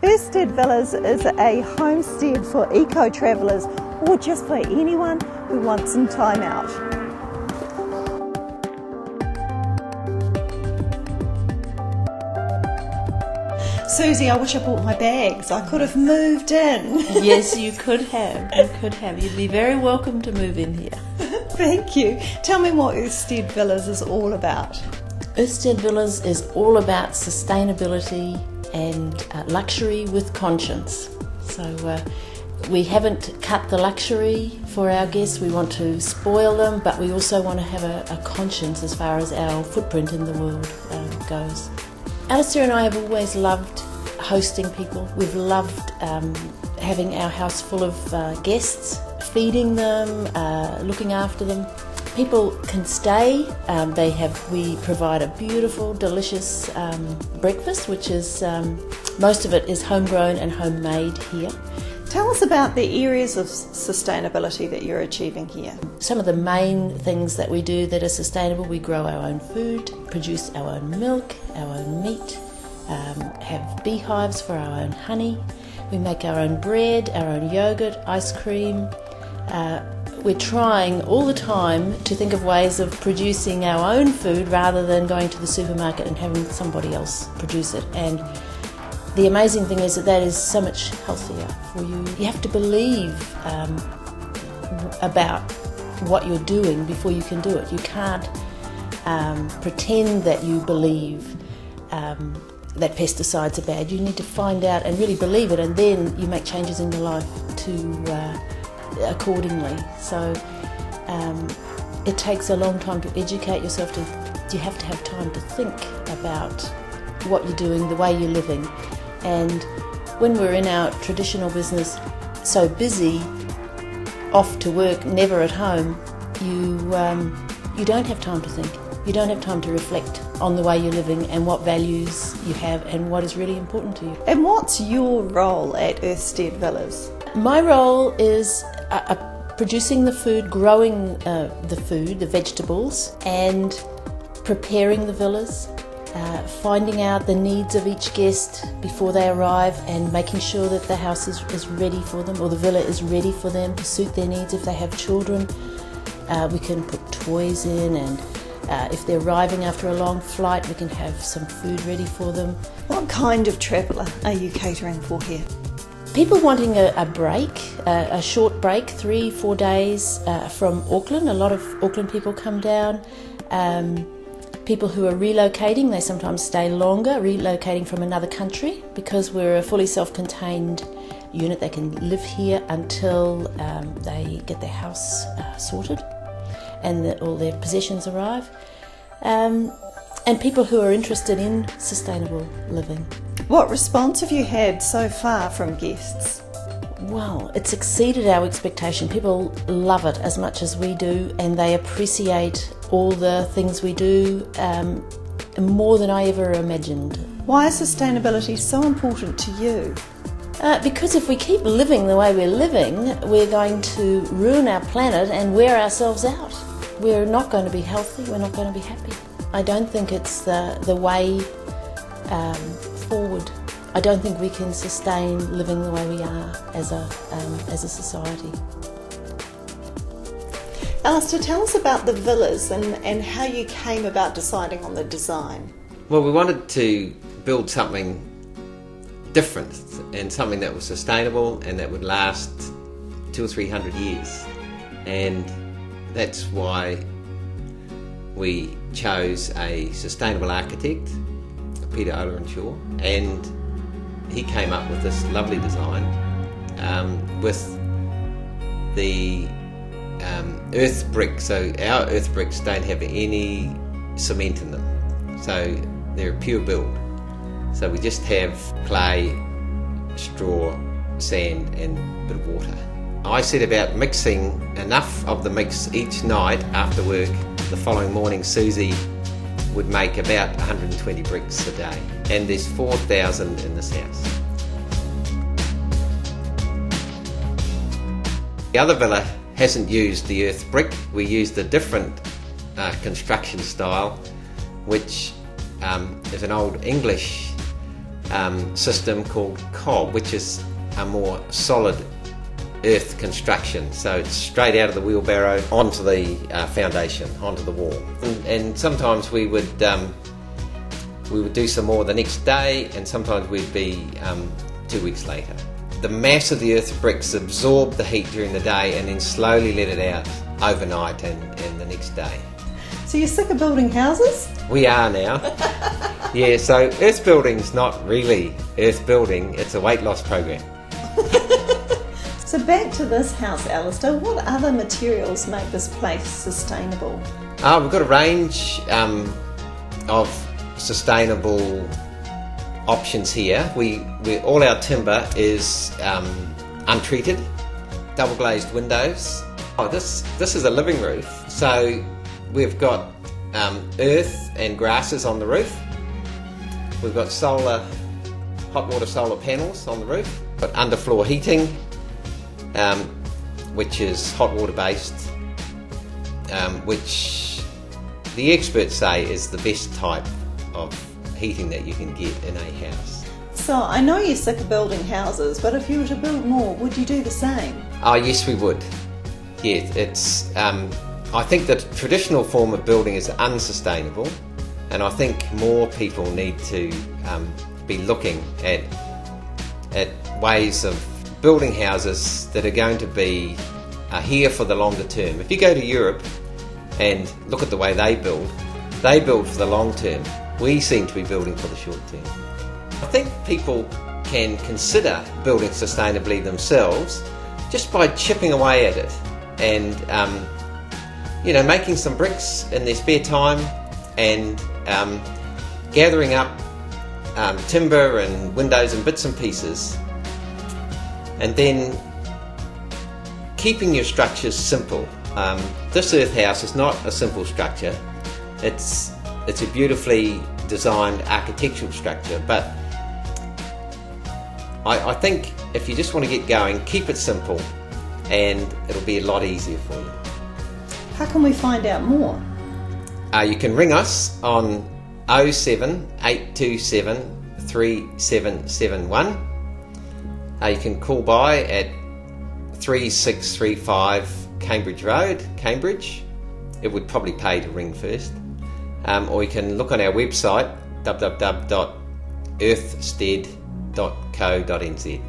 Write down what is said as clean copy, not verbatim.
Earthstead Villas is a homestead for eco-travellers or just for anyone who wants some time out. Susie, I wish I brought my bags. I could have moved in. Yes, you could have. You could have. You'd be very welcome to move in here. Thank you. Tell me what Earthstead Villas is all about. Earthstead Villas is all about sustainability and luxury with conscience. So we haven't cut the luxury for our guests. We want to spoil them, but we also want to have a conscience as far as our footprint in the world goes. Alistair and I have always loved hosting people. We've loved having our house full of guests, feeding them, looking after them. People can stay. We provide a beautiful, delicious breakfast, which is most of it is homegrown and homemade here. Tell us about the areas of sustainability that you're achieving here. Some of the main things that we do that are sustainable: we grow our own food, produce our own milk, our own meat, have beehives for our own honey. We make our own bread, our own yogurt, ice cream. We're trying all the time to think of ways of producing our own food rather than going to the supermarket and having somebody else produce it. And the amazing thing is that is so much healthier for you. You have to believe about what you're doing before you can do it. You can't pretend that you believe that pesticides are bad. You need to find out and really believe it, and then you make changes in your life accordingly. So it takes a long time to educate yourself. You have to have time to think about what you're doing, the way you're living. And when we're in our traditional business, so busy, off to work, never at home, you don't have time to think. You don't have time to reflect on the way you're living and what values you have and what is really important to you. And what's your role at Earthstead Villas? My role is producing the food, growing the food, the vegetables, and preparing the villas, finding out the needs of each guest before they arrive and making sure that the house is ready for them, or the villa is ready for them to suit their needs. If they have children, we can put toys in, and if they're arriving after a long flight, we can have some food ready for them. What kind of traveller are you catering for here? People wanting a break, a short break, 3-4 days from Auckland. A lot of Auckland people come down. People who are relocating, they sometimes stay longer, relocating from another country. Because we're a fully self-contained unit, they can live here until they get their house sorted and all their possessions arrive. And people who are interested in sustainable living. What response have you had so far from guests? Well, it's exceeded our expectation. People love it as much as we do, and they appreciate all the things we do more than I ever imagined. Why is sustainability so important to you? Because if we keep living the way we're living, we're going to ruin our planet and wear ourselves out. We're not going to be healthy, we're not going to be happy. I don't think it's the way forward. I don't think we can sustain living the way we are as a society. Alistair, tell us about the villas and how you came about deciding on the design. Well, we wanted to build something different and something that was sustainable and that would last 200 or 300 years. And that's why we chose a sustainable architect, Peter Shaw, and he came up with this lovely design with the earth brick. So our earth bricks don't have any cement in them, so they're a pure build. So we just have clay, straw, sand and a bit of water. I set about mixing enough of the mix each night after work. The following morning Susie would make about 120 bricks a day, and there's 4,000 in this house. The other villa hasn't used the earth brick. We used a different construction style, which is an old English system called cob, which is a more solid earth construction. So it's straight out of the wheelbarrow onto the foundation, onto the wall. And sometimes we would do some more the next day, and sometimes we'd be 2 weeks later. The mass of the earth bricks absorb the heat during the day and then slowly let it out overnight and the next day. So you're sick of building houses? We are now. Yeah, so earth building's not really earth building, it's a weight loss program. So back to this house, Alistair, what other materials make this place sustainable? We've got a range of sustainable options here. We all our timber is untreated, double glazed windows. This is a living roof, so we've got earth and grasses on the roof. We've got hot water solar panels on the roof. Got underfloor heating, which is hot water based, which the experts say is the best type of heating that you can get in a house. So I know you're sick of building houses, but if you were to build more, would you do the same? Oh yes, we would. Yeah, it's. I think the traditional form of building is unsustainable, and I think more people need to be looking at ways of building houses that are going to be here for the longer term. If you go to Europe and look at the way they build for the long term. We seem to be building for the short term. I think people can consider building sustainably themselves just by chipping away at it and making some bricks in their spare time and gathering up timber and windows and bits and pieces, and then keeping your structures simple. This earth house is not a simple structure. It's a beautifully designed architectural structure, but I think if you just want to get going, keep it simple and it'll be a lot easier for you. How can we find out more? You can ring us on 07 827 3771. You can call by at 3635 Cambridge Road, Cambridge. It would probably pay to ring first. Or you can look on our website www.earthstead.co.nz.